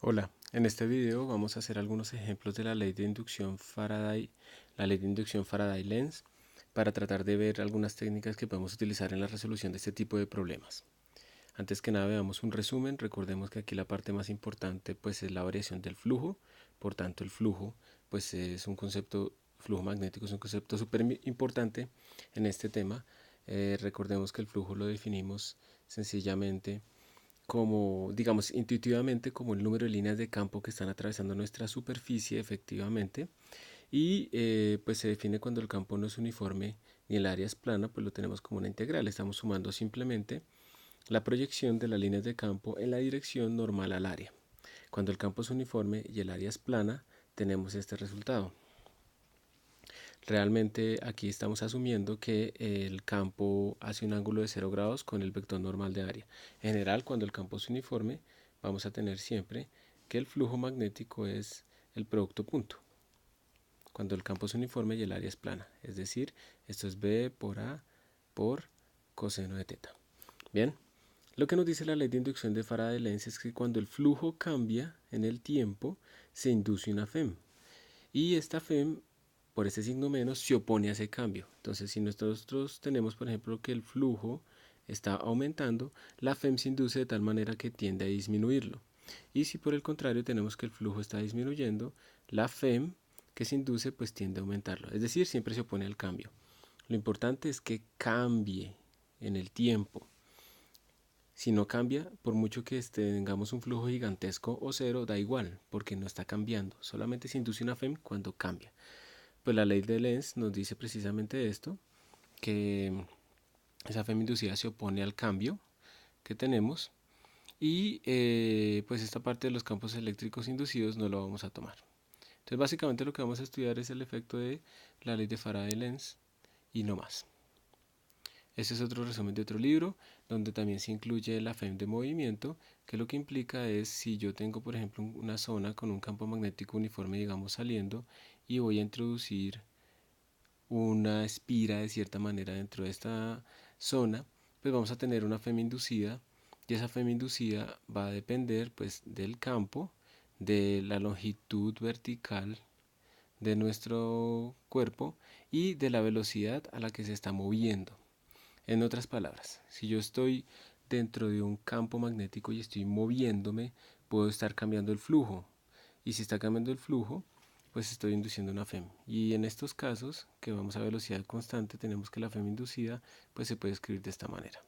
Hola, en este video vamos a hacer algunos ejemplos de la ley de inducción Faraday, Lenz, para tratar de ver algunas técnicas que podemos utilizar en la resolución de este tipo de problemas. Antes que nada veamos un resumen. Recordemos que aquí la parte más importante pues es la variación del flujo. Por tanto, el flujo pues es un concepto, flujo magnético es un concepto súper importante en este tema. Recordemos que el flujo lo definimos sencillamente como, digamos, intuitivamente como el número de líneas de campo que están atravesando nuestra superficie efectivamente. Y pues se define cuando el campo no es uniforme ni el área es plana, pues lo tenemos como una integral. Estamos sumando simplemente la proyección de las líneas de campo en la dirección normal al área. Cuando el campo es uniforme y el área es plana, tenemos este resultado. Realmente aquí estamos asumiendo que el campo hace un ángulo de 0 grados con el vector normal de área. En general, cuando el campo es uniforme, vamos a tener siempre que el flujo magnético es el producto punto. Cuando el campo es uniforme y el área es plana. Es decir, esto es B por A por coseno de teta. Bien, lo que nos dice la ley de inducción de Faraday-Lenz es que cuando el flujo cambia en el tiempo, se induce una FEM. Y esta FEM, por ese signo menos, se opone a ese cambio. Entonces, si nosotros tenemos, por ejemplo, que el flujo está aumentando, la FEM se induce de tal manera que tiende a disminuirlo. Y si por el contrario tenemos que el flujo está disminuyendo, la FEM que se induce pues tiende a aumentarlo. Es decir, siempre se opone al cambio. Lo importante es que cambie en el tiempo. Si no cambia, por mucho que tengamos un flujo gigantesco o cero, da igual, porque no está cambiando. Solamente se induce una FEM cuando cambia. Pues la ley de Lenz nos dice precisamente esto, que esa FEM inducida se opone al cambio que tenemos y pues esta parte de los campos eléctricos inducidos no lo vamos a tomar. Entonces básicamente lo que vamos a estudiar es el efecto de la ley de Faraday-Lenz y no más. Este es otro resumen de otro libro, donde también se incluye la FEM de movimiento, que lo que implica es si yo tengo, por ejemplo, una zona con un campo magnético uniforme, digamos, saliendo, y voy a introducir una espira de cierta manera dentro de esta zona, pues vamos a tener una FEM inducida, y esa FEM inducida va a depender pues del campo, de la longitud vertical de nuestro cuerpo y de la velocidad a la que se está moviendo. En otras palabras, si yo estoy dentro de un campo magnético y estoy moviéndome, puedo estar cambiando el flujo. Y si está cambiando el flujo, pues estoy induciendo una FEM. Y en estos casos, que vamos a velocidad constante, tenemos que la FEM inducida pues se puede escribir de esta manera.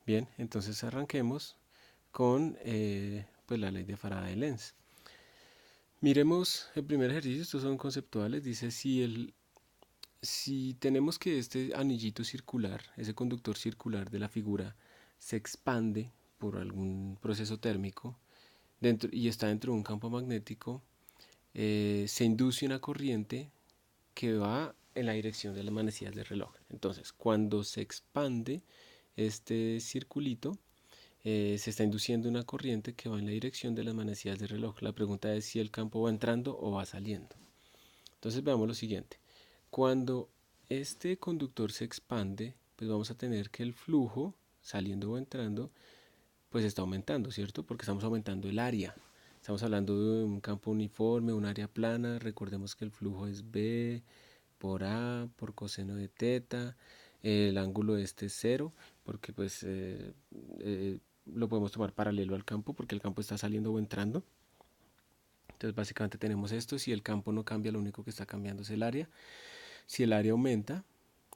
Bien, entonces arranquemos con pues la ley de Faraday-Lenz. Miremos el primer ejercicio, estos son conceptuales. Dice si tenemos que este anillito circular, ese conductor circular de la figura, se expande por algún proceso térmico y está dentro de un campo magnético, se induce una corriente que va en la dirección de las manecillas del reloj. Entonces, cuando se expande este circulito, se está induciendo una corriente que va en la dirección de las manecillas del reloj. La pregunta es si el campo va entrando o va saliendo. Entonces veamos lo siguiente. Cuando este conductor se expande, pues vamos a tener que el flujo, saliendo o entrando, pues está aumentando, ¿cierto? Porque estamos aumentando el área. Estamos hablando de un campo uniforme, un área plana. Recordemos que el flujo es B por A por coseno de teta. El ángulo este es 0, porque pues lo podemos tomar paralelo al campo, porque el campo está saliendo o entrando. Entonces básicamente tenemos esto. Si el campo no cambia, lo único que está cambiando es el área. Si el área aumenta,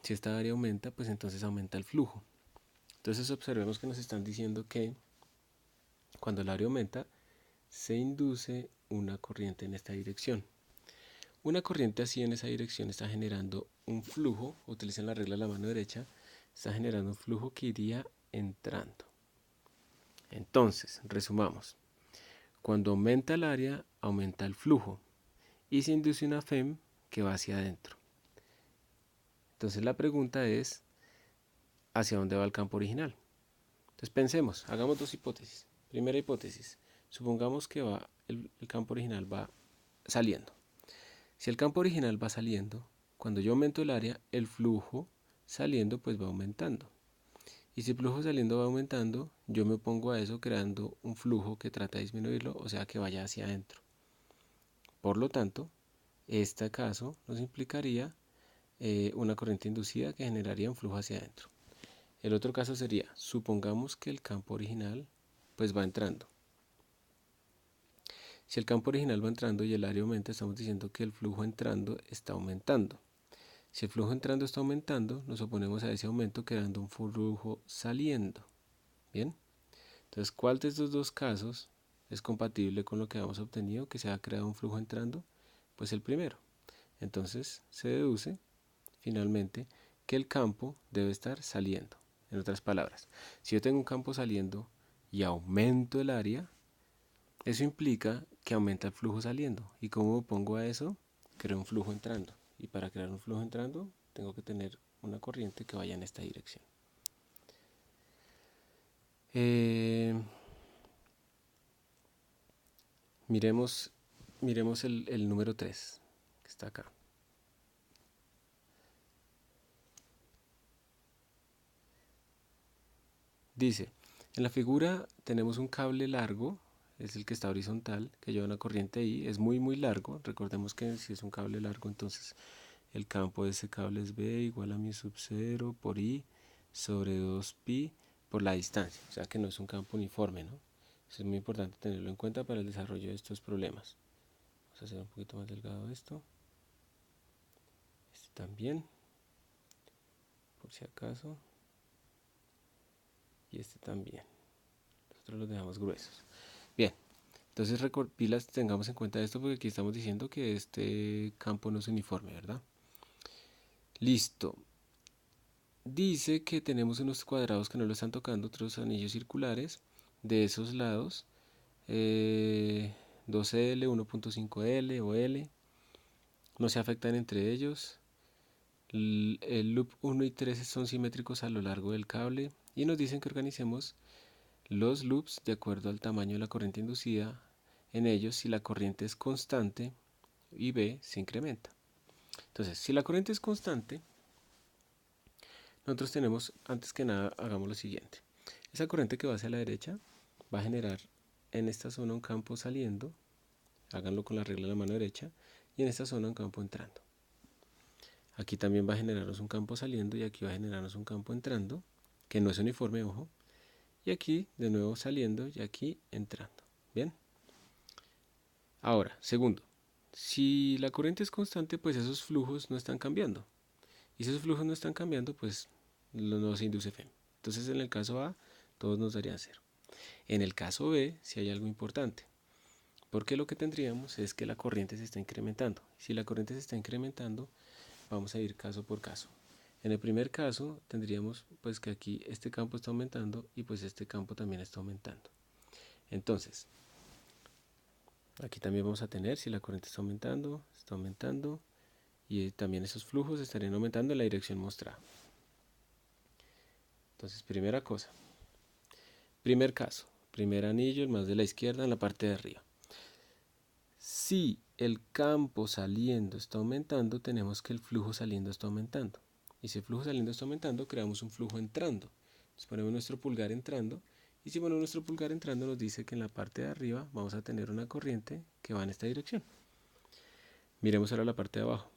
si esta área aumenta, pues entonces aumenta el flujo. Entonces observemos que nos están diciendo que cuando el área aumenta, se induce una corriente en esta dirección. Una corriente así en esa dirección está generando un flujo, utilicen la regla de la mano derecha, está generando un flujo que iría entrando. Entonces, resumamos. Cuando aumenta el área, aumenta el flujo y se induce una FEM que va hacia adentro. Entonces la pregunta es, ¿hacia dónde va el campo original? Entonces pensemos, hagamos dos hipótesis. Primera hipótesis, supongamos que el campo original va saliendo. Si el campo original va saliendo, cuando yo aumento el área, el flujo saliendo pues va aumentando. Y si el flujo saliendo va aumentando, yo me opongo a eso creando un flujo que trata de disminuirlo, o sea que vaya hacia adentro. Por lo tanto, este caso nos implicaría una corriente inducida que generaría un flujo hacia adentro. El otro caso sería, supongamos que el campo original pues va entrando. Si el campo original va entrando y el área aumenta, estamos diciendo que el flujo entrando está aumentando. Si el flujo entrando está aumentando, nos oponemos a ese aumento creando un flujo saliendo. Bien, entonces, ¿cuál de estos dos casos es compatible con lo que habíamos obtenido, que se ha creado un flujo entrando? Pues el primero. Entonces, se deduce finalmente que el campo debe estar saliendo. En otras palabras, si yo tengo un campo saliendo y aumento el área, eso implica que aumenta el flujo saliendo. ¿Y cómo me opongo a eso? Creo un flujo entrando. Y para crear un flujo entrando, tengo que tener una corriente que vaya en esta dirección. Miremos, miremos el número 3, que está acá. Dice, en la figura tenemos un cable largo, es el que está horizontal, que lleva una corriente I, es muy largo. Recordemos que si es un cable largo, entonces el campo de ese cable es B igual a mi sub 0 por I sobre 2pi por la distancia, o sea que no es un campo uniforme, ¿no? Eso es muy importante tenerlo en cuenta para el desarrollo de estos problemas. Vamos a hacer un poquito más delgado esto. Este también, por si acaso. Y este también. Nosotros los dejamos gruesos. Bien, entonces pilas, tengamos en cuenta esto porque aquí estamos diciendo que este campo no es uniforme, ¿verdad? Listo. Dice que tenemos unos cuadrados que no lo están tocando, otros anillos circulares de esos lados. 2L, 1.5L o L. No se afectan entre ellos. El loop 1 y 3 son simétricos a lo largo del cable. Y nos dicen que organicemos los loops de acuerdo al tamaño de la corriente inducida en ellos si la corriente es constante y B se incrementa. Entonces, si la corriente es constante, nosotros tenemos, antes que nada, hagamos lo siguiente. Esa corriente que va hacia la derecha va a generar en esta zona un campo saliendo, háganlo con la regla de la mano derecha, y en esta zona un campo entrando. Aquí también va a generarnos un campo saliendo y aquí va a generarnos un campo entrando, que no es uniforme, ojo, y aquí de nuevo saliendo y aquí entrando. Bien. Ahora, segundo, si la corriente es constante, pues esos flujos no están cambiando. Y si esos flujos no están cambiando, pues no se induce FEM. Entonces en el caso A, todos nos darían 0. En el caso B, si hay algo importante, porque lo que tendríamos es que la corriente se está incrementando. Si la corriente se está incrementando, vamos a ir caso por caso. En el primer caso tendríamos pues que aquí este campo está aumentando y pues este campo también está aumentando. Entonces, aquí también vamos a tener, si la corriente está aumentando y también esos flujos estarían aumentando en la dirección mostrada. Entonces, primera cosa, primer caso, primer anillo, el más de la izquierda en la parte de arriba. Si el campo saliendo está aumentando, tenemos que el flujo saliendo está aumentando. Y si el flujo saliendo está aumentando, creamos un flujo entrando. Entonces ponemos nuestro pulgar entrando. Y si ponemos nuestro pulgar entrando, nos dice que en la parte de arriba vamos a tener una corriente que va en esta dirección. Miremos ahora la parte de abajo.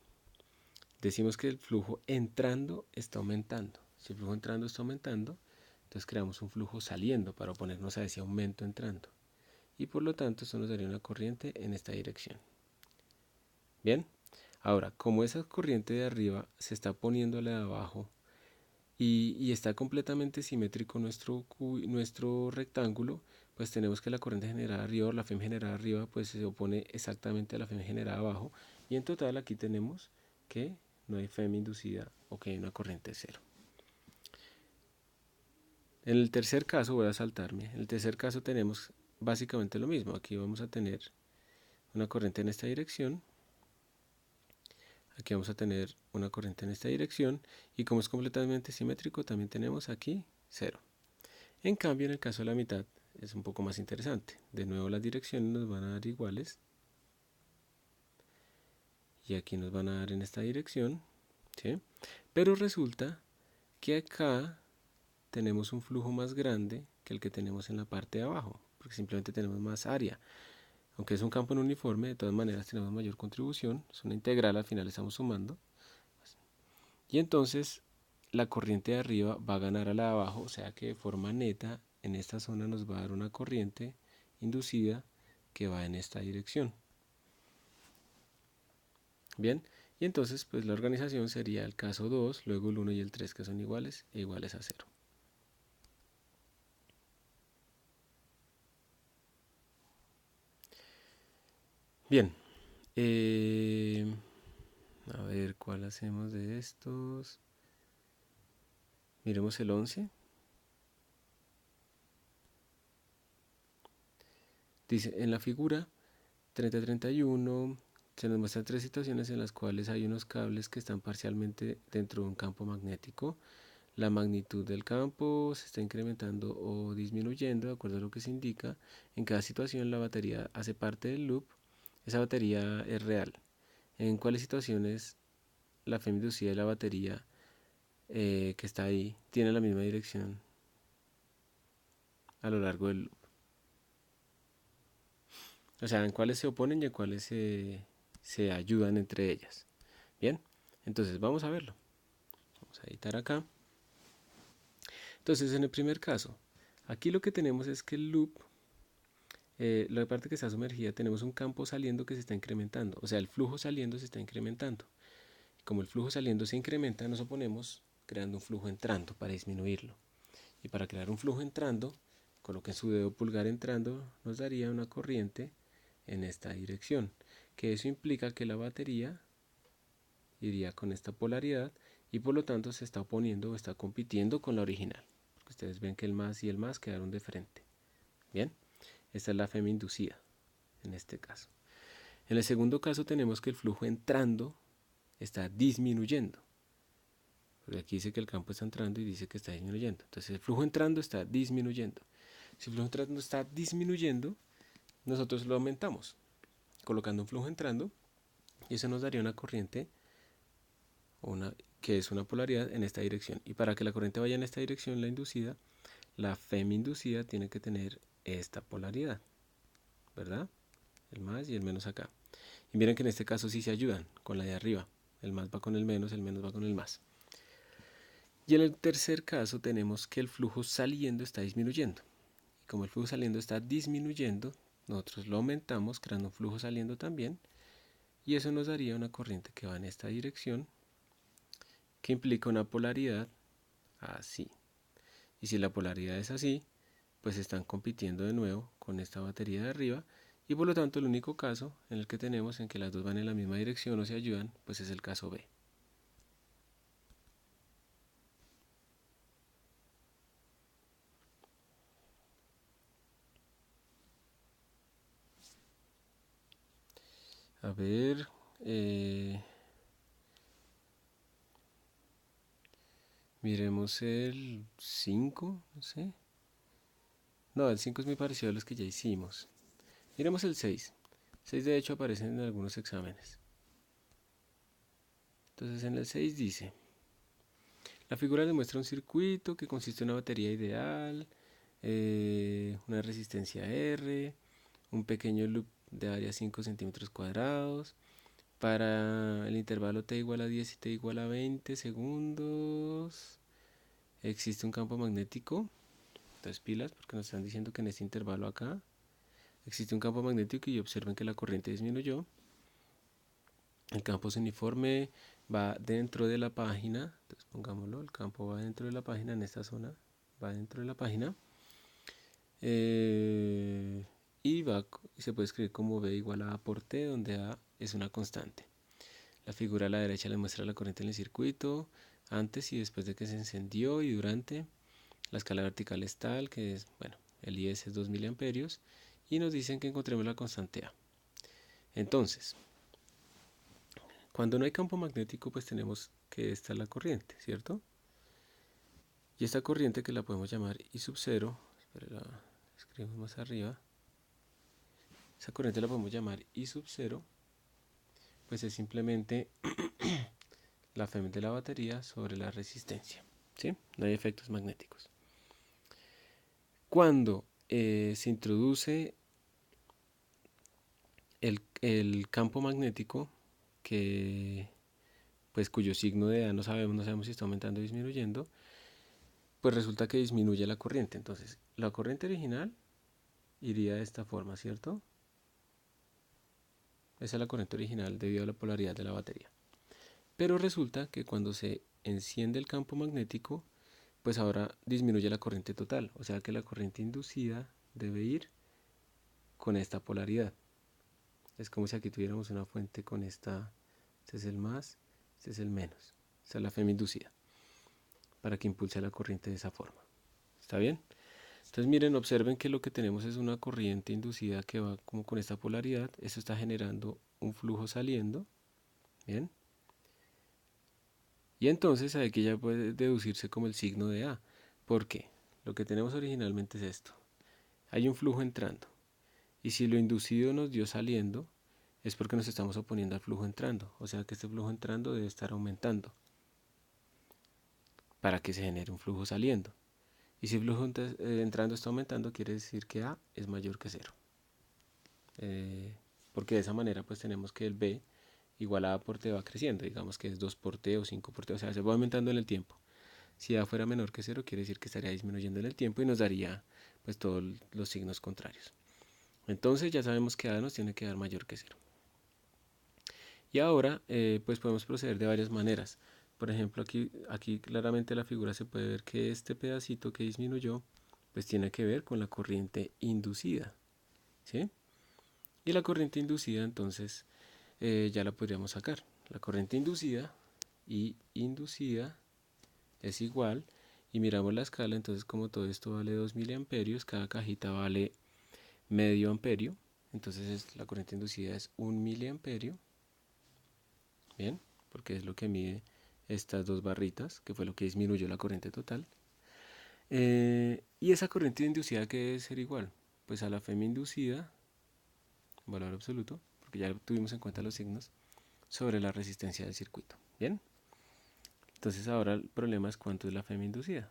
Decimos que el flujo entrando está aumentando. Si el flujo entrando está aumentando, entonces creamos un flujo saliendo para oponernos a ese aumento entrando. Y por lo tanto, esto nos daría una corriente en esta dirección. Bien, ahora, como esa corriente de arriba se está poniendo a la de abajo y está completamente simétrico nuestro rectángulo, pues tenemos que la corriente generada arriba o la FEM generada arriba pues se opone exactamente a la FEM generada abajo, y en total aquí tenemos que no hay FEM inducida o que hay una corriente cero. En el tercer caso, voy a saltarme, en el tercer caso tenemos básicamente lo mismo. Aquí vamos a tener una corriente en esta dirección, aquí vamos a tener una corriente en esta dirección, y como es completamente simétrico también tenemos aquí 0. En cambio, en el caso de la mitad es un poco más interesante. De nuevo las direcciones nos van a dar iguales, y aquí nos van a dar en esta dirección, ¿sí? Pero resulta que acá tenemos un flujo más grande que el que tenemos en la parte de abajo, porque simplemente tenemos más área. Aunque es un campo en uniforme, de todas maneras tenemos mayor contribución, es una integral, al final estamos sumando. Y entonces la corriente de arriba va a ganar a la de abajo, o sea que de forma neta en esta zona nos va a dar una corriente inducida que va en esta dirección. Bien, y entonces pues la organización sería el caso 2, luego el 1 y el 3 que son iguales e iguales a 0. Bien, a ver cuál hacemos de estos. Miremos el 11. Dice, en la figura 3031 se nos muestran tres situaciones en las cuales hay unos cables que están parcialmente dentro de un campo magnético. La magnitud del campo se está incrementando o disminuyendo de acuerdo a lo que se indica. En cada situación la batería hace parte del loop. Esa batería es real. En cuáles situaciones la fe inducida de la batería que está ahí tiene la misma dirección a lo largo del loop. O sea, en cuáles se oponen y en cuáles se ayudan entre ellas. Bien, entonces vamos a verlo. Vamos a editar acá. Entonces, en el primer caso, aquí lo que tenemos es que el loop, la parte que está sumergida, tenemos un campo saliendo que se está incrementando. O sea, el flujo saliendo se está incrementando. Como el flujo saliendo se incrementa, nos oponemos creando un flujo entrando para disminuirlo. Y para crear un flujo entrando, coloquen su dedo pulgar entrando, nos daría una corriente en esta dirección. Que eso implica que la batería iría con esta polaridad y por lo tanto se está oponiendo o está compitiendo con la original. Porque ustedes ven que el más y el más quedaron de frente. Bien, esta es la FEM inducida en este caso. En el segundo caso tenemos que el flujo entrando está disminuyendo. Porque aquí dice que el campo está entrando y dice que está disminuyendo. Entonces el flujo entrando está disminuyendo. Si el flujo entrando está disminuyendo, nosotros lo aumentamos colocando un flujo entrando y eso nos daría una corriente que es una polaridad en esta dirección. Y para que la corriente vaya en esta dirección, la inducida, la FEM inducida tiene que tener esta polaridad, ¿verdad? El más y el menos acá. Y miren que en este caso sí se ayudan con la de arriba. El más va con el menos va con el más. Y en el tercer caso tenemos que el flujo saliendo está disminuyendo. Y como el flujo saliendo está disminuyendo, nosotros lo aumentamos creando un flujo saliendo también. Y eso nos daría una corriente que va en esta dirección, que implica una polaridad así. Y si la polaridad es así, pues están compitiendo de nuevo con esta batería de arriba. Y por lo tanto el único caso en el que tenemos en que las dos van en la misma dirección o se ayudan, pues es el caso B. A ver, miremos el 5, no sé. No, el 5 es muy parecido a los que ya hicimos. Miremos el 6. 6 de hecho aparecen en algunos exámenes. Entonces en el 6 dice, la figura demuestra un circuito que consiste en una batería ideal, una resistencia R, un pequeño loop de área 5 centímetros cuadrados. Para el intervalo t igual a 10 y t igual a 20 segundos, existe un campo magnético. Entonces pilas, porque nos están diciendo que en este intervalo acá existe un campo magnético y observen que la corriente disminuyó. El campo es uniforme, va dentro de la página. Entonces pongámoslo, el campo va dentro de la página, en esta zona va dentro de la página. Y se puede escribir como B igual a A por T, donde A es una constante. La figura a la derecha les muestra la corriente en el circuito, antes y después de que se encendió y durante. La escala vertical es tal, que es, bueno, el IS es 2 miliamperios, y nos dicen que encontremos la constante A. Entonces, cuando no hay campo magnético, pues tenemos que esta es la corriente, ¿cierto? Y esta corriente que la podemos llamar I sub 0, la escribimos más arriba, esa corriente la podemos llamar I sub 0, pues es simplemente la FEM de la batería sobre la resistencia, ¿sí? No hay efectos magnéticos. Cuando se introduce el campo magnético, pues cuyo signo de A no sabemos si está aumentando o disminuyendo, pues resulta que disminuye la corriente. Entonces, la corriente original iría de esta forma, ¿cierto? Esa es la corriente original debido a la polaridad de la batería. Pero resulta que cuando se enciende el campo magnético, pues ahora disminuye la corriente total. O sea que la corriente inducida debe ir con esta polaridad. Es como si aquí tuviéramos una fuente con esta, este es el más, este es el menos. Esta es la FEM inducida, para que impulse la corriente de esa forma. ¿Está bien? Entonces miren, observen que lo que tenemos es una corriente inducida que va como con esta polaridad. Eso está generando un flujo saliendo. ¿Bien? Y entonces aquí ya puede deducirse como el signo de A. ¿Por qué? Lo que tenemos originalmente es esto. Hay un flujo entrando. Y si lo inducido nos dio saliendo, es porque nos estamos oponiendo al flujo entrando. O sea que este flujo entrando debe estar aumentando para que se genere un flujo saliendo. Y si el flujo entrando está aumentando, quiere decir que A es mayor que 0. Porque de esa manera pues tenemos que el B igual a A por T va creciendo. Digamos que es 2 por T o 5 por T. O sea, se va aumentando en el tiempo. Si A fuera menor que 0, quiere decir que estaría disminuyendo en el tiempo y nos daría pues todos los signos contrarios. Entonces ya sabemos que A nos tiene que dar mayor que 0. Y ahora pues podemos proceder de varias maneras. Por ejemplo, aquí claramente la figura se puede ver que este pedacito que disminuyó pues tiene que ver con la corriente inducida, ¿sí? Y la corriente inducida entonces ya la podríamos sacar. La corriente inducida y inducida es igual, y miramos la escala, entonces como todo esto vale 2 miliamperios, cada cajita vale medio amperio, entonces la corriente inducida es 1 miliamperio. Bien, porque es lo que mide estas dos barritas, que fue lo que disminuyó la corriente total. Y esa corriente inducida, que debe ser igual, pues a la FEM inducida, valor absoluto, porque ya tuvimos en cuenta los signos, sobre la resistencia del circuito. Bien, entonces ahora el problema es cuánto es la FEM inducida.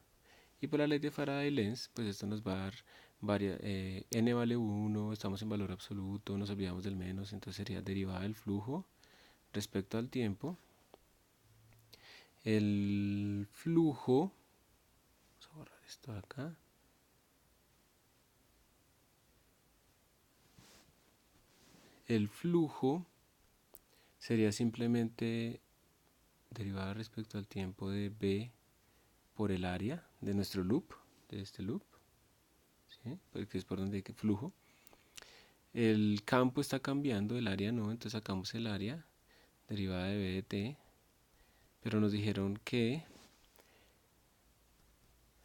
Y por la ley de Faraday-Lenz, pues esto nos va a dar n vale 1, estamos en valor absoluto, nos olvidamos del menos, entonces sería derivada del flujo respecto al tiempo. El flujo, vamos a borrar esto de acá. El flujo sería simplemente derivada respecto al tiempo de B por el área de nuestro loop, de este loop, ¿sí? Porque es por donde hay flujo. El campo está cambiando, el área no, entonces sacamos el área derivada de B de T, pero nos dijeron que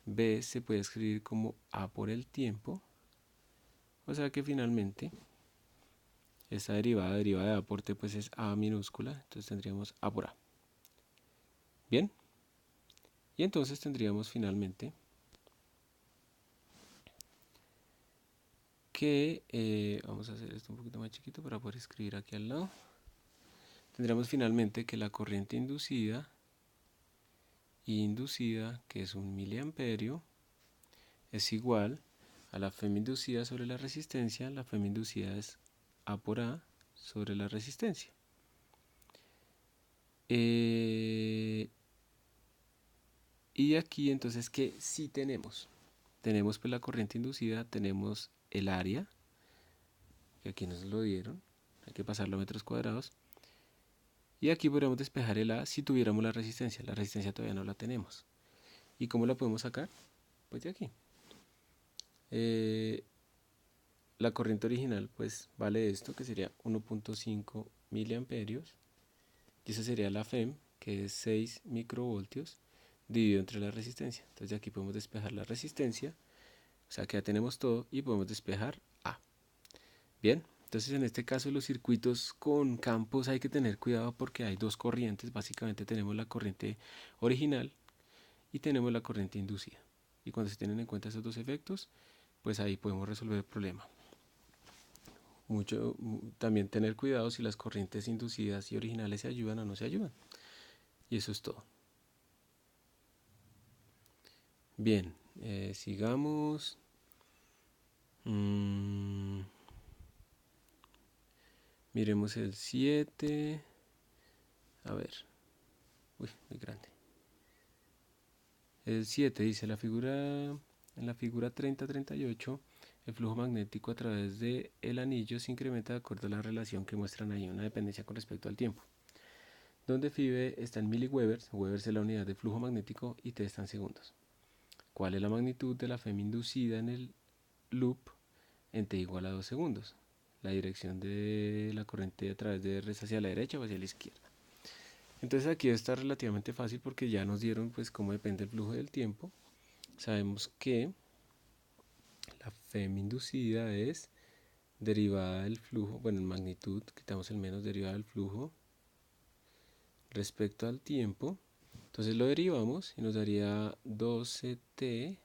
B se puede escribir como A por el tiempo, o sea que finalmente esta derivada de A por T pues es A minúscula, entonces tendríamos A por A. Bien, y entonces tendríamos finalmente que, vamos a hacer esto un poquito más chiquito para poder escribir aquí al lado. Tendríamos finalmente que la corriente inducida, que es 1 miliamperio, es igual a la FEM inducida sobre la resistencia. La FEM inducida es A por A sobre la resistencia. Y aquí entonces, ¿qué sí tenemos? Tenemos pues la corriente inducida, tenemos el área, que aquí nos lo dieron, hay que pasarlo a metros cuadrados. Y aquí podríamos despejar el A si tuviéramos la resistencia. La resistencia todavía no la tenemos. ¿Y cómo la podemos sacar? Pues de aquí. La corriente original pues vale esto, que sería 1.5 miliamperios. Y esa sería la FEM, que es 6 microvoltios, dividido entre la resistencia. Entonces de aquí podemos despejar la resistencia. O sea que ya tenemos todo y podemos despejar A. Bien, entonces en este caso los circuitos con campos hay que tener cuidado porque hay dos corrientes. Básicamente tenemos la corriente original y tenemos la corriente inducida. Y cuando se tienen en cuenta esos dos efectos, pues ahí podemos resolver el problema. También tener cuidado si las corrientes inducidas y originales se ayudan o no se ayudan. Y eso es todo. Bien, sigamos. Miremos el 7. A ver. Uy, muy grande. El 7 dice en la figura 30-38, el flujo magnético a través del anillo se incrementa de acuerdo a la relación que muestran ahí, una dependencia con respecto al tiempo. Donde phi está en miliwebers, Webers es la unidad de flujo magnético y T está en segundos. ¿Cuál es la magnitud de la FEM inducida en el loop en T igual a 2 segundos? La dirección de la corriente a través de R es hacia la derecha o hacia la izquierda. Entonces aquí está relativamente fácil porque ya nos dieron pues cómo depende el flujo del tiempo. Sabemos que la FEM inducida es derivada del flujo, bueno, en magnitud, quitamos el menos, derivada del flujo respecto al tiempo. Entonces lo derivamos y nos daría 12t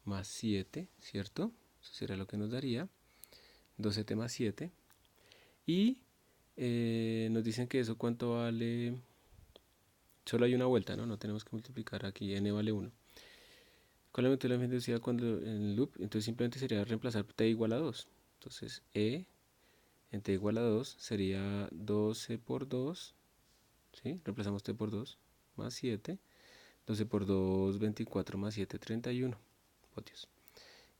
más 7, ¿cierto? Eso sería lo que nos daría, 12t más 7. Y nos dicen que eso cuánto vale, solo hay una vuelta, ¿no? No tenemos que multiplicar aquí, n vale 1. ¿Cuál es la magnitud de la inducida cuando en el loop? Entonces simplemente sería reemplazar t igual a 2. Entonces E en t igual a 2 sería 12 por 2, ¿sí? Reemplazamos t por 2 más 7. 12 por 2, 24 más 7, 31 voltios.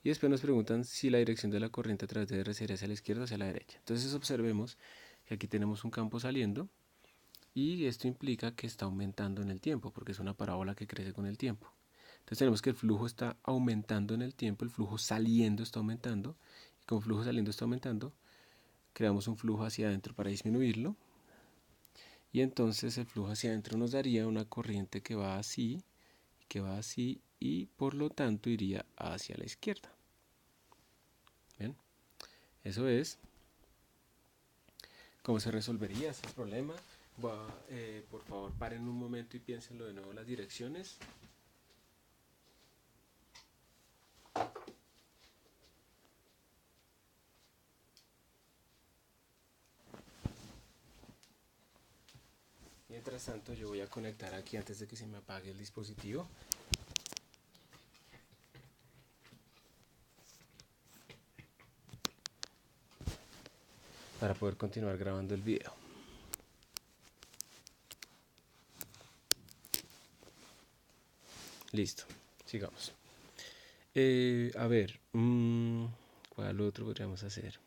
Y después nos preguntan si la dirección de la corriente a través de R sería hacia la izquierda o hacia la derecha. Entonces observemos que aquí tenemos un campo saliendo y esto implica que está aumentando en el tiempo porque es una parábola que crece con el tiempo. Entonces tenemos que el flujo está aumentando en el tiempo, el flujo saliendo está aumentando y como el flujo saliendo está aumentando, creamos un flujo hacia adentro para disminuirlo y entonces el flujo hacia adentro nos daría una corriente que va así y por lo tanto iría hacia la izquierda. Bien, eso es cómo se resolvería ese problema. Por favor paren un momento y piénsenlo de nuevo las direcciones. Mientras tanto yo voy a conectar aquí antes de que se me apague el dispositivo. Para poder continuar grabando el video. Listo, sigamos. A ver, ¿cuál otro podríamos hacer?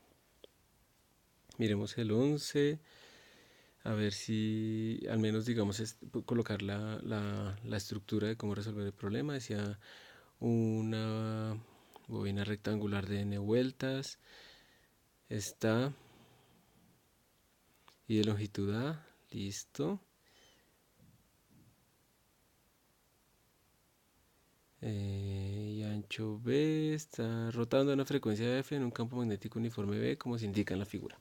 Miremos el 11. A ver si al menos digamos colocar la estructura de cómo resolver el problema. Decía una bobina rectangular de n vueltas. Está. Y de longitud A. Listo. Y ancho B. Está rotando a una frecuencia F en un campo magnético uniforme B como se indica en la figura.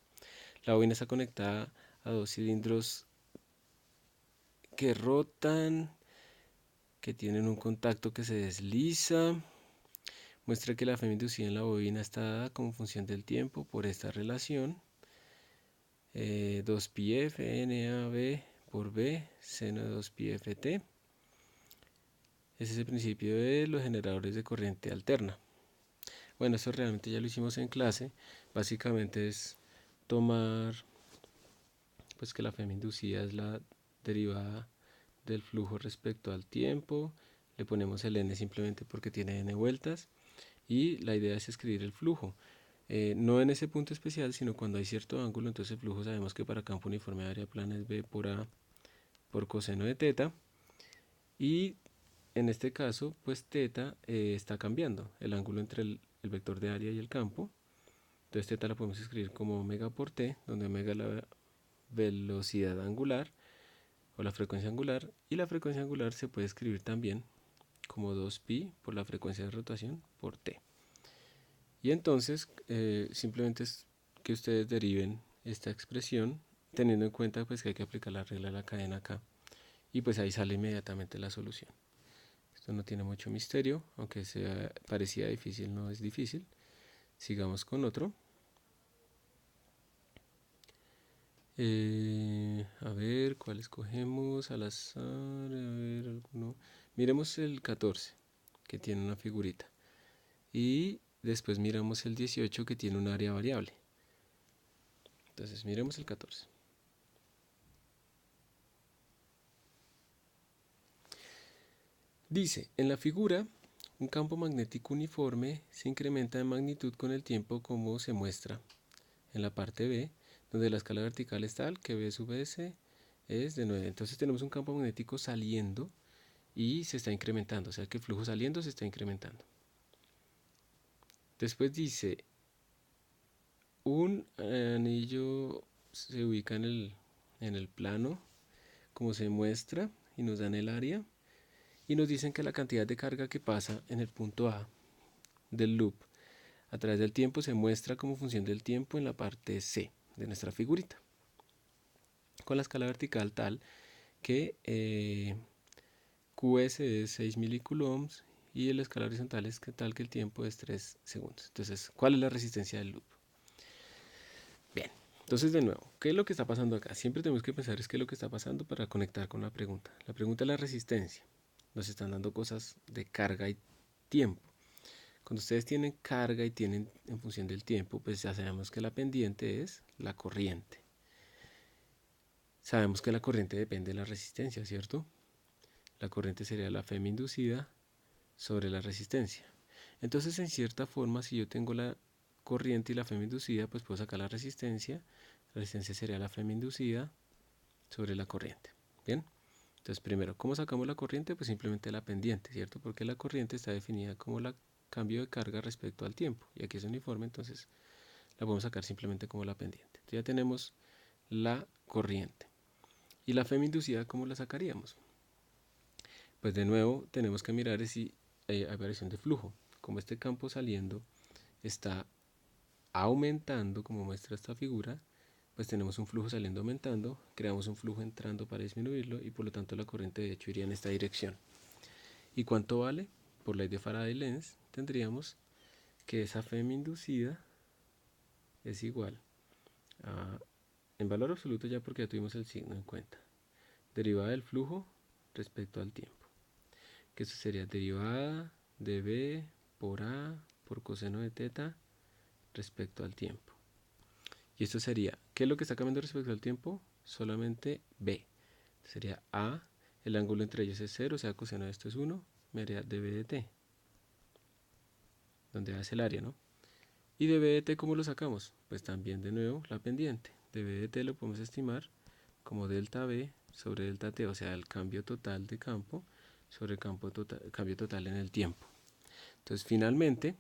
La bobina está conectada a dos cilindros que rotan, que tienen un contacto que se desliza. Muestra que la FEM inducida en la bobina está dada como función del tiempo por esta relación. 2πf NAB por B seno de 2πft. Ese es el principio de los generadores de corriente alterna. Bueno, eso realmente ya lo hicimos en clase. Básicamente es tomar pues que la FEM inducida es la derivada del flujo respecto al tiempo. Le ponemos el n simplemente porque tiene n vueltas. Y la idea es escribir el flujo. No en ese punto especial, sino cuando hay cierto ángulo. Entonces el flujo sabemos que para campo uniforme de área plana es B por A por coseno de teta. Y en este caso, pues teta está cambiando el ángulo entre el vector de área y el campo. Entonces teta la podemos escribir como omega por t, donde omega es la velocidad angular o la frecuencia angular. Y la frecuencia angular se puede escribir también como 2pi por la frecuencia de rotación por t. Y entonces simplemente es que ustedes deriven esta expresión teniendo en cuenta pues que hay que aplicar la regla de la cadena acá y pues ahí sale inmediatamente la solución. Esto no tiene mucho misterio, aunque parecía difícil, no es difícil. Sigamos con otro. A ver, ¿cuál escogemos? Al azar, a ver, alguno. Miremos el 14, que tiene una figurita. Y Después miramos el 18 que tiene un área variable. Entonces miremos el 14. Dice, en la figura, un campo magnético uniforme se incrementa en magnitud con el tiempo como se muestra en la parte B, donde la escala vertical es tal que B sub S es de 9. Entonces tenemos un campo magnético saliendo y se está incrementando, o sea que el flujo saliendo se está incrementando. Después dice, un anillo se ubica en el plano como se muestra y nos dan el área y nos dicen que la cantidad de carga que pasa en el punto A del loop a través del tiempo se muestra como función del tiempo en la parte C de nuestra figurita, con la escala vertical tal que QS es 6 milicoulombs y la escala horizontal es tal que el tiempo es 3 segundos. Entonces, ¿cuál es la resistencia del loop? Bien, entonces de nuevo, ¿qué es lo que está pasando acá? Siempre tenemos que pensar es qué es lo que está pasando para conectar con la pregunta. La pregunta es la resistencia. Nos están dando cosas de carga y tiempo. Cuando ustedes tienen carga y tienen en función del tiempo, pues ya sabemos que la pendiente es la corriente. Sabemos que la corriente depende de la resistencia, ¿cierto? La corriente sería la Fm inducida sobre la resistencia. Entonces, en cierta forma, si yo tengo la corriente y la Fm inducida, pues puedo sacar la resistencia. La resistencia sería la Fm inducida sobre la corriente. Bien, entonces primero, ¿cómo sacamos la corriente? Pues simplemente la pendiente, ¿cierto? Porque la corriente está definida como el cambio de carga respecto al tiempo. Y aquí es uniforme, entonces la podemos sacar simplemente como la pendiente. Entonces ya tenemos la corriente. ¿Y la Fm inducida cómo la sacaríamos? Pues de nuevo tenemos que mirar si hay variación de flujo. Como este campo saliendo está aumentando, como muestra esta figura, pues tenemos un flujo saliendo aumentando, creamos un flujo entrando para disminuirlo y por lo tanto la corriente de hecho iría en esta dirección. ¿Y cuánto vale? Por ley de Faraday-Lenz tendríamos que esa Fm inducida es igual a, en valor absoluto ya porque ya tuvimos el signo en cuenta, derivada del flujo respecto al tiempo, que eso sería derivada de B por A por coseno de teta respecto al tiempo. Y esto sería, ¿qué es lo que está cambiando respecto al tiempo? Solamente B. Sería A, el ángulo entre ellos es 0, o sea, coseno de esto es 1, me haría dB de t, donde A es el área, ¿no? ¿Y dB de t cómo lo sacamos? Pues también de nuevo la pendiente. dB de t lo podemos estimar como delta B sobre delta t, o sea, el cambio total de campo sobre el cambio total en el tiempo. Entonces, finalmente,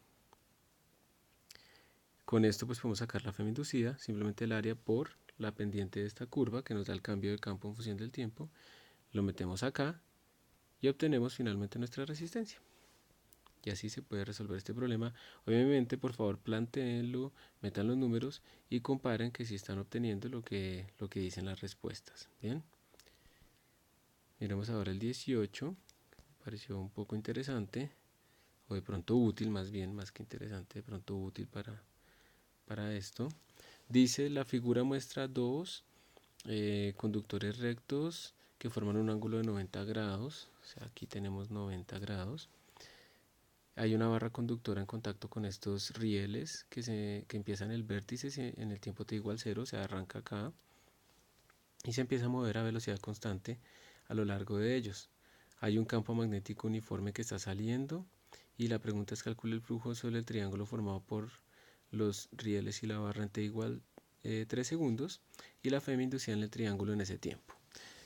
con esto pues podemos sacar la Fm inducida, simplemente el área por la pendiente de esta curva que nos da el cambio de campo en función del tiempo. Lo metemos acá y obtenemos finalmente nuestra resistencia. Y así se puede resolver este problema. Obviamente, por favor, planteenlo, metan los números y comparen que si están obteniendo lo que dicen las respuestas. Bien. Miremos ahora el 18. Me pareció un poco interesante, o de pronto útil más bien, más que interesante, de pronto útil para esto. Dice, la figura muestra dos conductores rectos que forman un ángulo de 90 grados. O sea, aquí tenemos 90 grados. Hay una barra conductora en contacto con estos rieles que empiezan en el vértice en el tiempo t igual 0, o sea, arranca acá y se empieza a mover a velocidad constante a lo largo de ellos. Hay un campo magnético uniforme que está saliendo y la pregunta es calcule el flujo sobre el triángulo formado por los rieles y la barra en t igual 3 segundos y la Fm inducida en el triángulo en ese tiempo.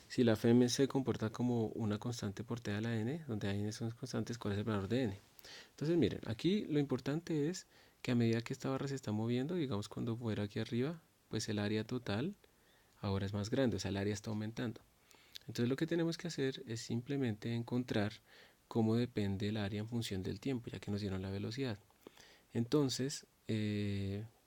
Si la Fm se comporta como una constante por t a la n, donde n son constantes, ¿cuál es el valor de n? Entonces miren, aquí lo importante es que a medida que esta barra se está moviendo, digamos cuando fuera aquí arriba, pues el área total ahora es más grande, o sea el área está aumentando. Entonces lo que tenemos que hacer es simplemente encontrar cómo depende el área en función del tiempo, ya que nos dieron la velocidad. Entonces,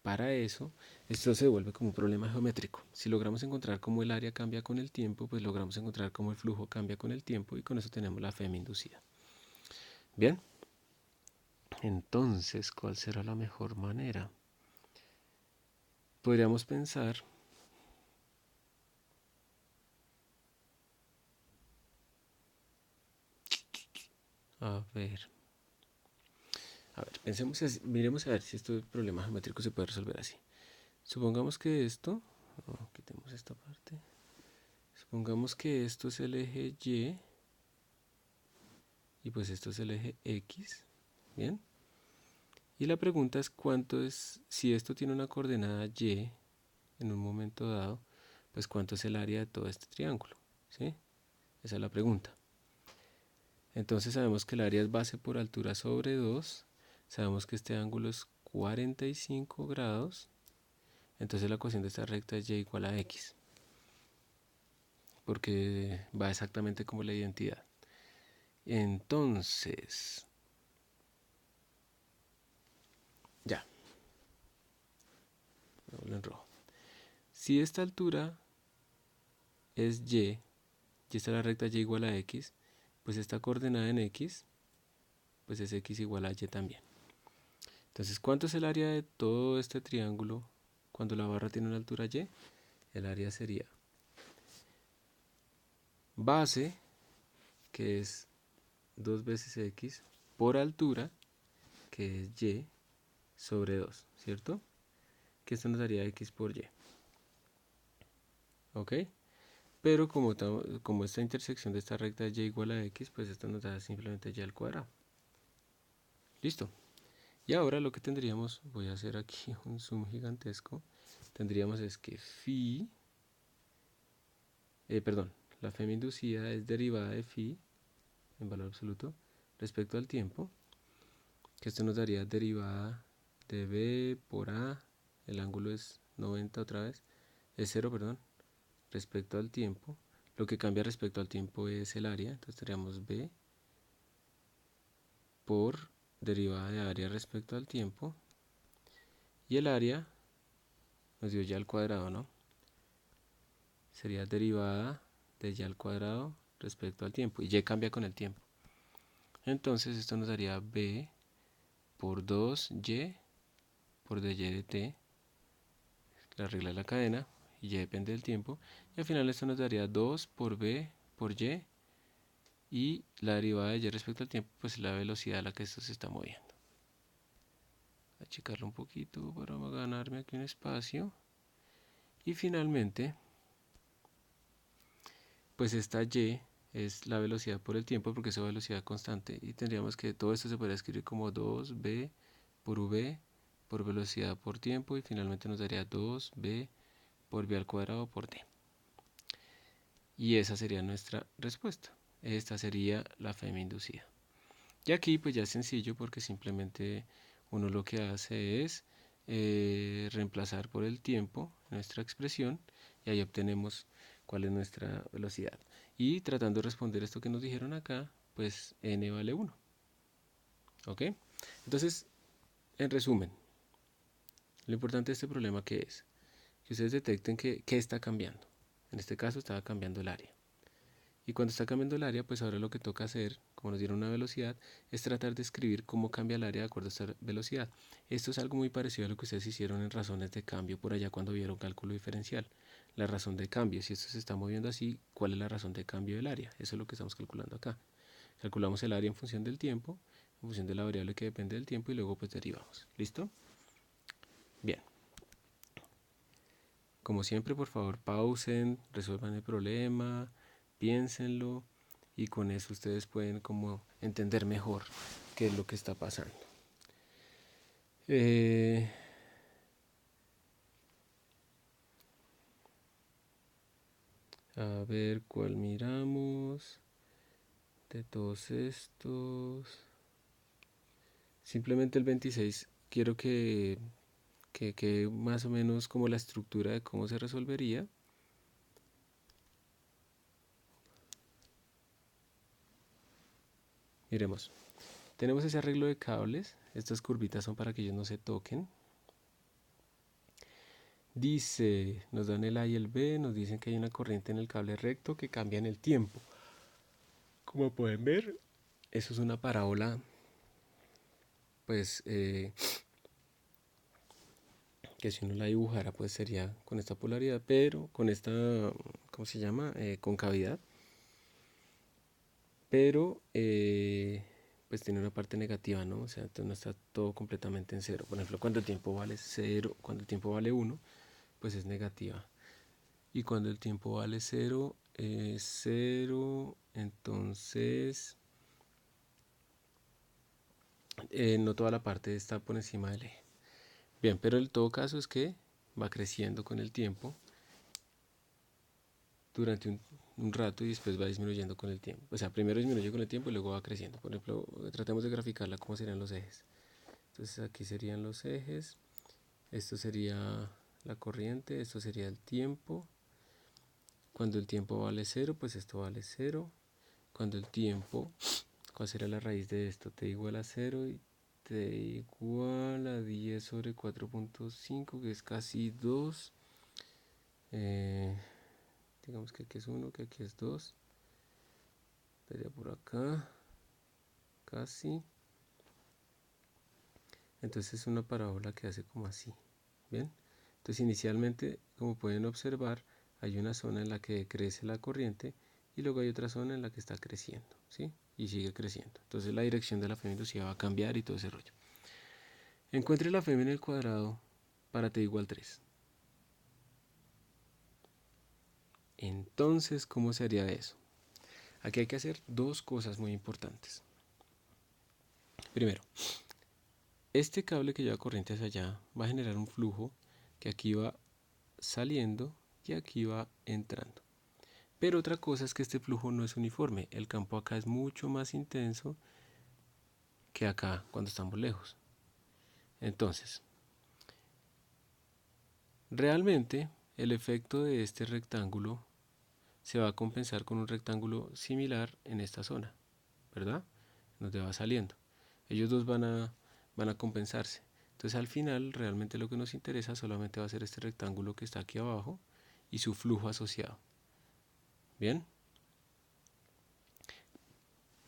para eso, esto se vuelve como un problema geométrico. Si logramos encontrar cómo el área cambia con el tiempo, pues logramos encontrar cómo el flujo cambia con el tiempo y con eso tenemos la Fm inducida. Bien. Entonces, ¿cuál será la mejor manera? Podríamos pensar a ver, A ver, pensemos así, miremos a ver si este problema geométrico se puede resolver así. Supongamos que esto, quitemos esta parte. Supongamos que esto es el eje y pues esto es el eje X, ¿bien? Y la pregunta es cuánto es, si esto tiene una coordenada Y en un momento dado, pues cuánto es el área de todo este triángulo, ¿sí? Esa es la pregunta. Entonces sabemos que el área es base por altura sobre 2, sabemos que este ángulo es 45 grados, entonces la ecuación de esta recta es Y igual a X, porque va exactamente como la identidad. Entonces, ya, en rojo. Si esta altura es Y esta es la recta Y igual a X, pues esta coordenada en X, pues es X igual a Y también. Entonces, ¿cuánto es el área de todo este triángulo cuando la barra tiene una altura Y? El área sería base, que es 2 veces X, por altura, que es Y, sobre 2, ¿cierto? Que esto nos daría X por Y. ¿Ok? Pero como esta intersección de esta recta es Y igual a X, pues esto nos da simplemente Y al cuadrado. Listo. Y ahora lo que tendríamos, voy a hacer aquí un zoom gigantesco, tendríamos es que la Fm inducida es derivada de phi en valor absoluto respecto al tiempo, que esto nos daría derivada de B por A, el ángulo es 90 otra vez, es 0, perdón, respecto al tiempo. Lo que cambia respecto al tiempo es el área, entonces tendríamos B por derivada de área respecto al tiempo, y el área nos dio ya al cuadrado, ¿no? Sería derivada de y al cuadrado respecto al tiempo, y y cambia con el tiempo. Entonces esto nos daría b por 2y por dy de t, la regla de la cadena, y y depende del tiempo, y al final esto nos daría 2 por b por y la derivada de y respecto al tiempo, pues es la velocidad a la que esto se está moviendo. Voy a achicarlo un poquito para ganarme aquí un espacio. Y finalmente, pues esta y es la velocidad por el tiempo porque es una velocidad constante, y tendríamos que todo esto se podría escribir como 2b por v por velocidad por tiempo, y finalmente nos daría 2b por v al cuadrado por t. Y esa sería nuestra respuesta. Esta sería la Fm inducida. Y aquí pues ya es sencillo porque simplemente uno lo que hace es reemplazar por el tiempo nuestra expresión, y ahí obtenemos cuál es nuestra velocidad. Y tratando de responder esto que nos dijeron acá, pues n vale 1. ¿Ok? Entonces, en resumen, lo importante de este problema que es que ustedes detecten que está cambiando. En este caso estaba cambiando el área. Y cuando está cambiando el área, pues ahora lo que toca hacer, como nos dieron una velocidad, es tratar de escribir cómo cambia el área de acuerdo a esta velocidad. Esto es algo muy parecido a lo que ustedes hicieron en razones de cambio por allá cuando vieron cálculo diferencial. La razón de cambio, si esto se está moviendo así, ¿cuál es la razón de cambio del área? Eso es lo que estamos calculando acá. Calculamos el área en función del tiempo, en función de la variable que depende del tiempo, y luego pues derivamos. ¿Listo? Bien. Como siempre, por favor, pausen, resuelvan el problema, piénsenlo, y con eso ustedes pueden como entender mejor qué es lo que está pasando. A ver cuál miramos de todos estos. Simplemente el 26 quiero que más o menos como la estructura de cómo se resolvería. Miremos, tenemos ese arreglo de cables, estas curvitas son para que ellos no se toquen. Dice, nos dan el A y el B, nos dicen que hay una corriente en el cable recto que cambia en el tiempo. Como pueden ver, eso es una parábola, pues, que si uno la dibujara, pues sería con esta polaridad, pero con esta, ¿cómo se llama? Concavidad. Pero, pues tiene una parte negativa, ¿no? O sea, entonces no está todo completamente en cero. Por ejemplo, cuando el tiempo vale 0, cuando el tiempo vale 1, pues es negativa. Y cuando el tiempo vale 0, es 0, entonces no toda la parte está por encima del eje. Bien, pero en todo caso es que va creciendo con el tiempo durante un rato y después va disminuyendo con el tiempo. O sea, primero disminuye con el tiempo y luego va creciendo. Por ejemplo, tratemos de graficarla cómo serían los ejes. Entonces aquí serían los ejes, esto sería la corriente, esto sería el tiempo. Cuando el tiempo vale 0, pues esto vale 0. Cuando el tiempo, ¿cuál sería la raíz de esto? T igual a 0 y t igual a 10 sobre 4.5, que es casi 2. Digamos que aquí es 1, que aquí es 2. Estaría por acá, casi. Entonces es una parábola que hace como así. ¿Bien? Entonces inicialmente, como pueden observar, hay una zona en la que crece la corriente y luego hay otra zona en la que está creciendo, ¿sí? Y sigue creciendo. Entonces la dirección de la F inducida va a cambiar y todo ese rollo. Encuentre la F en el cuadrado para t igual 3. Entonces, ¿cómo se haría eso? Aquí hay que hacer dos cosas muy importantes. Primero, este cable que lleva corriente hacia allá va a generar un flujo que aquí va saliendo y aquí va entrando. Pero otra cosa es que este flujo no es uniforme. El campo acá es mucho más intenso que acá cuando estamos lejos. Entonces, realmente el efecto de este rectángulo se va a compensar con un rectángulo similar en esta zona, ¿verdad? Donde va saliendo. Ellos dos van a compensarse. Entonces al final realmente lo que nos interesa solamente va a ser este rectángulo que está aquí abajo y su flujo asociado. Bien.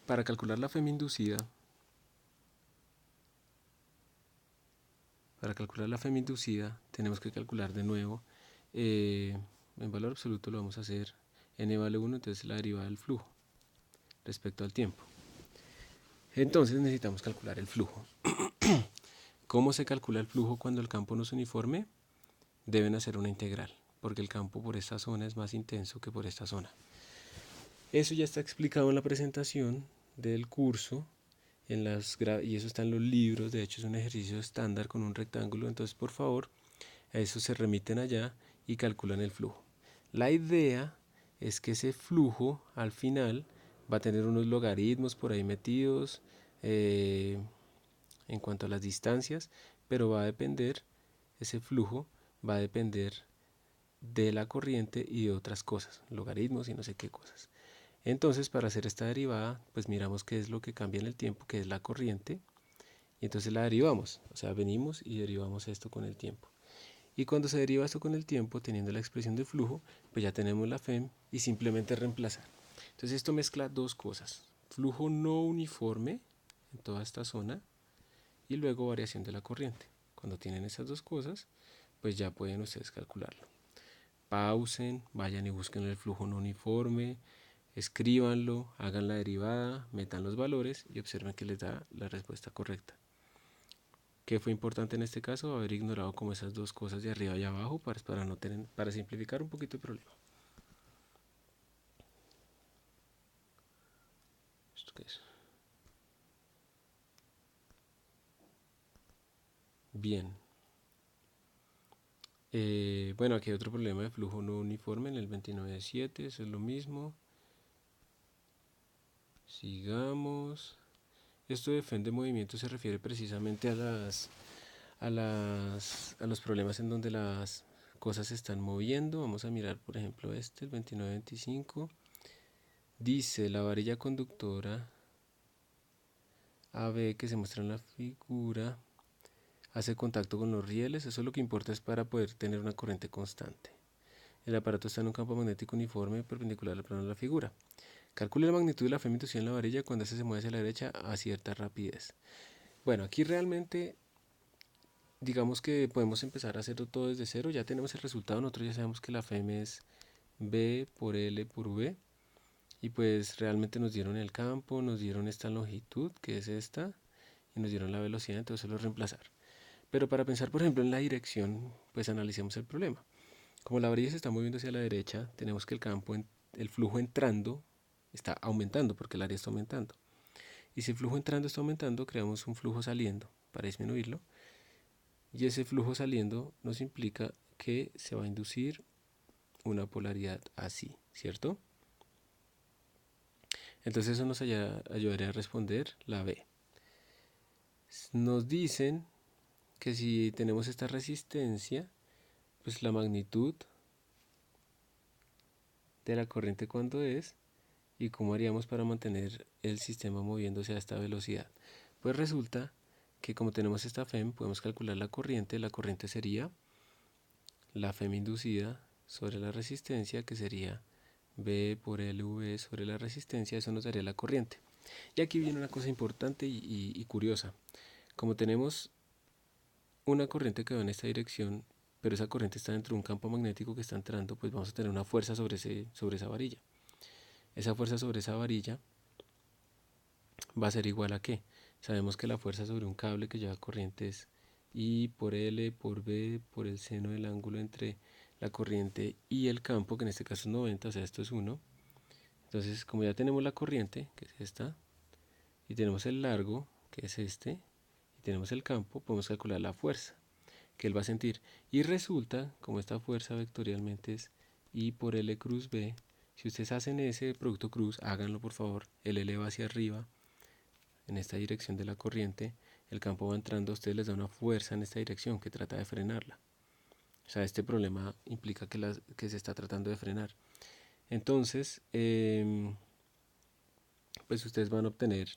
Para calcular la FEM inducida, tenemos que calcular de nuevo. En valor absoluto lo vamos a hacer n vale 1, entonces la derivada del flujo respecto al tiempo. Entonces necesitamos calcular el flujo. ¿Cómo se calcula el flujo cuando el campo no es uniforme? Deben hacer una integral, porque el campo por esta zona es más intenso que por esta zona. Eso ya está explicado en la presentación del curso, y eso está en los libros. De hecho es un ejercicio estándar con un rectángulo. Entonces por favor, a eso se remiten allá y calculan el flujo. La idea es que ese flujo al final va a tener unos logaritmos por ahí metidos en cuanto a las distancias, pero va a depender, ese flujo va a depender de la corriente y de otras cosas, logaritmos y no sé qué cosas. Entonces, para hacer esta derivada, pues miramos qué es lo que cambia en el tiempo, que es la corriente, y entonces la derivamos. O sea, venimos y derivamos esto con el tiempo. Y cuando se deriva esto con el tiempo, teniendo la expresión de flujo, pues ya tenemos la FEM y simplemente reemplazar. Entonces esto mezcla dos cosas: flujo no uniforme en toda esta zona y luego variación de la corriente. Cuando tienen esas dos cosas, pues ya pueden ustedes calcularlo. Pausen, vayan y busquen el flujo no uniforme, escríbanlo, hagan la derivada, metan los valores y observen que les da la respuesta correcta. ¿Qué fue importante en este caso? Haber ignorado como esas dos cosas de arriba y abajo para simplificar un poquito el problema. ¿Esto qué es? Bien. Bueno, aquí hay otro problema de flujo no uniforme en el 29.7, eso es lo mismo. Sigamos. Esto de FEM de movimiento se refiere precisamente a los problemas en donde las cosas se están moviendo. Vamos a mirar, por ejemplo, el 29.25. Dice la varilla conductora AB que se muestra en la figura hace contacto con los rieles. Eso lo que importa es para poder tener una corriente constante. El aparato está en un campo magnético uniforme perpendicular al plano de la figura. Calcule la magnitud de la FEM inducida en la varilla cuando ésta se mueve hacia la derecha a cierta rapidez. Bueno, aquí realmente digamos que podemos empezar a hacerlo todo desde cero. Ya tenemos el resultado. Nosotros ya sabemos que la FEM es B por L por V. Y pues realmente nos dieron el campo, nos dieron esta longitud, que es esta, y nos dieron la velocidad, entonces solo reemplazar. Pero para pensar, por ejemplo, en la dirección, pues analicemos el problema. Como la varilla se está moviendo hacia la derecha, tenemos que el flujo entrando está aumentando porque el área está aumentando. Y si el flujo entrando está aumentando, creamos un flujo saliendo para disminuirlo. Y ese flujo saliendo nos implica que se va a inducir una polaridad así, ¿cierto? Entonces eso nos ayudaría a responder la B. Nos dicen que si tenemos esta resistencia, pues la magnitud de la corriente cuánto es y cómo haríamos para mantener el sistema moviéndose a esta velocidad. Pues resulta que como tenemos esta FEM, podemos calcular la corriente sería la FEM inducida sobre la resistencia, que sería B por LV sobre la resistencia, eso nos daría la corriente. Y aquí viene una cosa importante y curiosa. Como tenemos una corriente que va en esta dirección, pero esa corriente está dentro de un campo magnético que está entrando, pues vamos a tener una fuerza sobre esa varilla. Esa fuerza sobre esa varilla va a ser igual a ¿qué? Sabemos que la fuerza sobre un cable que lleva corriente es I por L por B por el seno del ángulo entre la corriente y el campo, que en este caso es 90, o sea, esto es 1. Entonces, como ya tenemos la corriente, que es esta, y tenemos el largo, que es este, y tenemos el campo, podemos calcular la fuerza que él va a sentir. Y resulta, como esta fuerza vectorialmente es I por L cruz B, si ustedes hacen ese producto cruz, háganlo por favor, el L va hacia arriba, en esta dirección de la corriente, el campo va entrando, a ustedes les da una fuerza en esta dirección que trata de frenarla. O sea, este problema implica que se está tratando de frenar. Entonces, pues ustedes van a obtener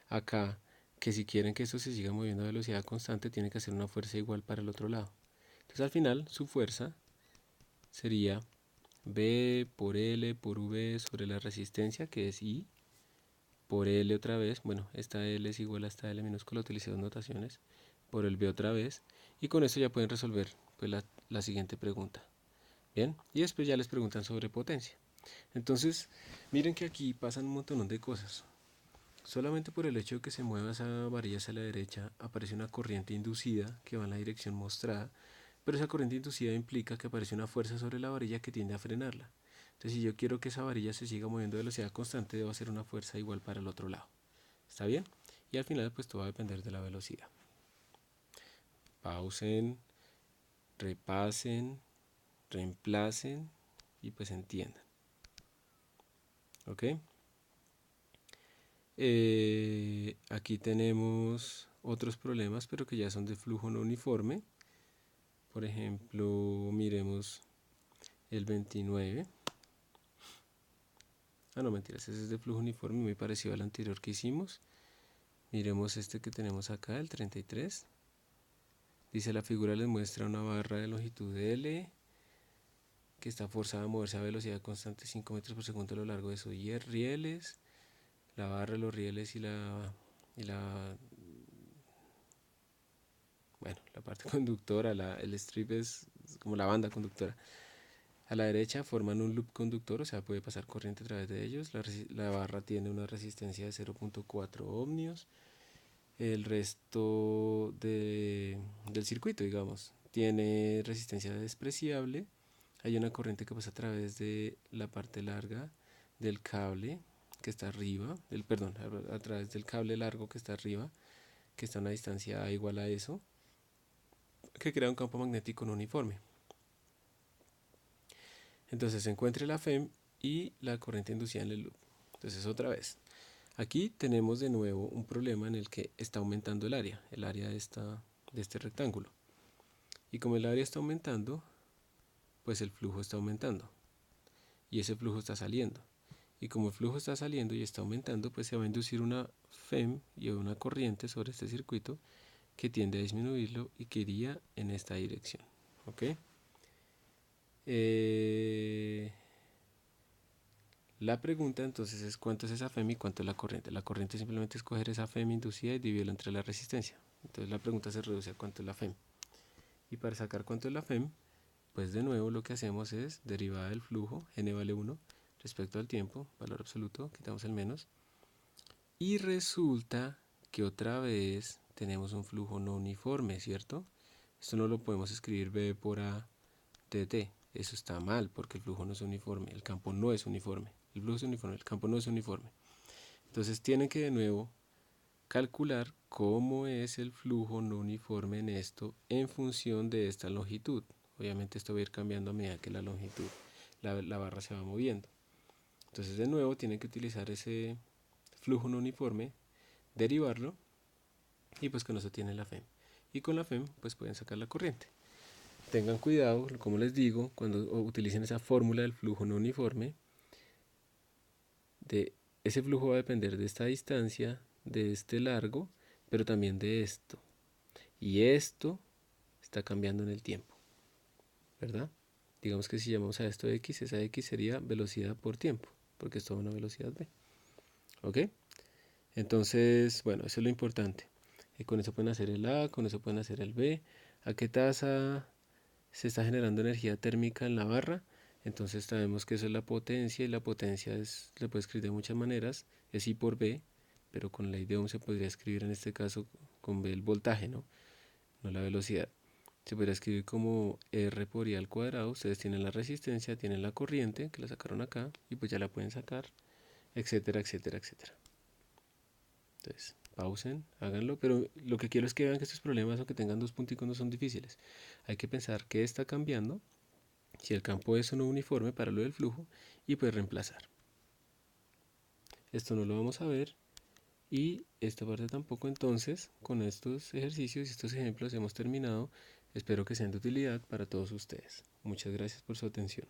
acá que si quieren que esto se siga moviendo a velocidad constante, tienen que hacer una fuerza igual para el otro lado. Entonces al final su fuerza sería B por L por V sobre la resistencia, que es I, por L otra vez, bueno, esta L es igual a esta L minúscula, utilicé dos notaciones, por el B otra vez, y con esto ya pueden resolver pues, la siguiente pregunta. Bien, y después ya les preguntan sobre potencia. Entonces, miren que aquí pasan un montón de cosas. Solamente por el hecho de que se mueva esa varilla hacia la derecha, aparece una corriente inducida que va en la dirección mostrada, pero esa corriente inducida implica que aparece una fuerza sobre la varilla que tiende a frenarla. Entonces, si yo quiero que esa varilla se siga moviendo a velocidad constante, debo hacer una fuerza igual para el otro lado. ¿Está bien? Y al final, pues todo va a depender de la velocidad. Pausen, repasen, reemplacen y pues entiendan. ¿Ok? Aquí tenemos otros problemas, pero que ya son de flujo no uniforme. Por ejemplo, miremos el 29. Ah, no, mentiras, ese es de flujo uniforme, muy parecido al anterior que hicimos. Miremos este que tenemos acá, el 33. Dice la figura les muestra una barra de longitud L que está forzada a moverse a velocidad constante 5 metros por segundo a lo largo de sus rieles. La barra, los rieles bueno, la parte conductora, el strip es como la banda conductora. A la derecha forman un loop conductor, o sea, puede pasar corriente a través de ellos. La barra tiene una resistencia de 0.4 ohmios. El resto del circuito, digamos, tiene resistencia despreciable. Hay una corriente que pasa a través de la parte larga del cable que está arriba, perdón, a través del cable largo que está arriba, que está a una distancia A igual a eso, que crea un campo magnético no uniforme. Entonces se encuentra la FEM y la corriente inducida en el loop. Entonces otra vez, aquí tenemos de nuevo un problema en el que está aumentando el área de este rectángulo. Y como el área está aumentando, pues el flujo está aumentando. Y ese flujo está saliendo. Y como el flujo está saliendo y está aumentando, pues se va a inducir una FEM y una corriente sobre este circuito que tiende a disminuirlo y que iría en esta dirección. ¿Ok? La pregunta entonces es cuánto es esa FEM y cuánto es la corriente. La corriente simplemente es coger esa FEM inducida y dividirla entre la resistencia. Entonces la pregunta se reduce a cuánto es la FEM. Y para sacar cuánto es la FEM, pues de nuevo lo que hacemos es derivada del flujo, n vale 1, respecto al tiempo, valor absoluto, quitamos el menos, y resulta que otra vez tenemos un flujo no uniforme, ¿cierto? Esto no lo podemos escribir B por A dt. Eso está mal porque el flujo no es uniforme, el campo no es uniforme. El flujo es uniforme, el campo no es uniforme. Entonces tienen que de nuevo calcular cómo es el flujo no uniforme en esto en función de esta longitud. Obviamente esto va a ir cambiando a medida que la longitud, la barra se va moviendo. Entonces de nuevo tienen que utilizar ese flujo no uniforme, derivarlo y pues con eso tienen la FEM. Y con la FEM pues pueden sacar la corriente. Tengan cuidado, como les digo, cuando utilicen esa fórmula del flujo no uniforme, ese flujo va a depender de esta distancia, de este largo, pero también de esto. Y esto está cambiando en el tiempo, ¿verdad? Digamos que si llamamos a esto x, esa x sería velocidad por tiempo, porque esto es una velocidad v. ¿Ok? Entonces, bueno, eso es lo importante. Con eso pueden hacer el A, con eso pueden hacer el B. ¿A qué tasa se está generando energía térmica en la barra? Entonces sabemos que eso es la potencia y la potencia le puede escribir de muchas maneras, es I por B, pero con ley de Ohm se podría escribir en este caso con B el voltaje, ¿no? No la velocidad. Se podría escribir como R por I al cuadrado. Ustedes tienen la resistencia, tienen la corriente, que la sacaron acá, y pues ya la pueden sacar, etcétera, etcétera, etcétera. Entonces, pausen, háganlo, pero lo que quiero es que vean que estos problemas, aunque tengan dos punticos, no son difíciles. Hay que pensar qué está cambiando, si el campo es o no uniforme para lo del flujo, y pues reemplazar. Esto no lo vamos a ver, y esta parte tampoco. Entonces, con estos ejercicios y estos ejemplos hemos terminado. Espero que sean de utilidad para todos ustedes. Muchas gracias por su atención.